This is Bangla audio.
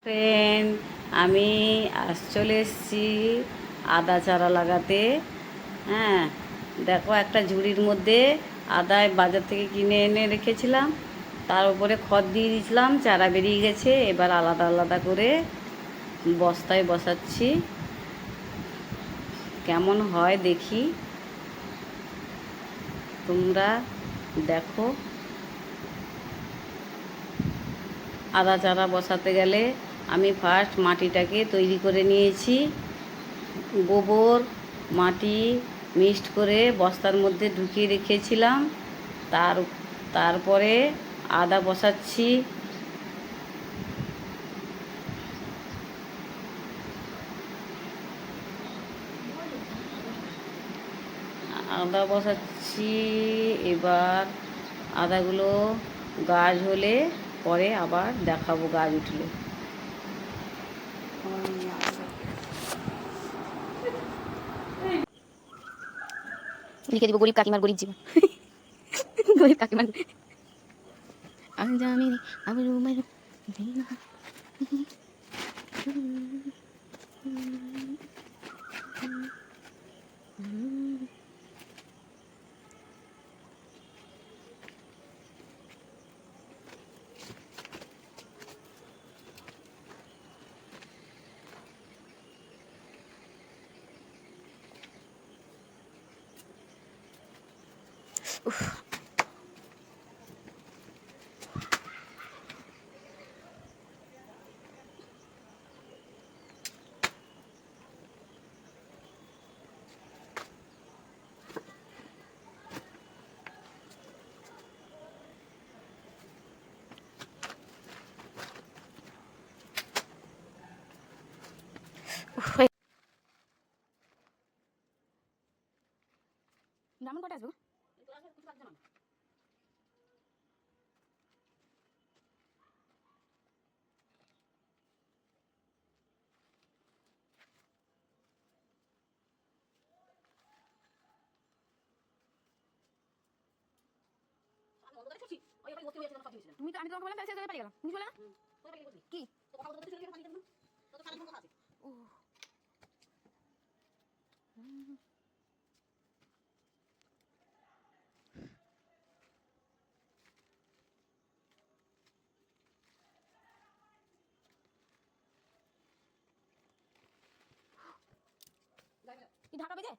ফ্রেন্ড, আমি চলে এসেছি আদা চারা লাগাতে। হ্যাঁ, দেখো একটা ঝুড়ির মধ্যে আদা বাজার থেকে কিনে এনে রেখেছিলাম, তার উপরে খড় দিয়ে দিয়েছিলাম, চারা বেরিয়ে গেছে। এবার আলাদা আলাদা করে বস্তায় বসাচ্ছি, কেমন হয় দেখি, তোমরা দেখো। আদা চারা বসাতে গেলে আমি ফার্স্ট মাটিটাকে তৈরি করে নিয়েছি, গোবর মাটি মিক্সড করে বস্তার মধ্যে ঢুকিয়ে রেখেছিলাম। তারপরে আদা বসাচ্ছি। আদা বসাচ্ছি। এবার আদাগুলো গাছ হলে পরে আবার দেখাবো, গাছ উঠলে। লিখে দিব গরিব কাকিমার গরিব জীবন। গরিব কাকিমার ব্রাহ্মণ কটা আসবো? তুমি তো আমি তোমাকে বললাম তাহলে পালিয়ে গেলাম, তুমি বলে না কি ঢাকা বেঁধে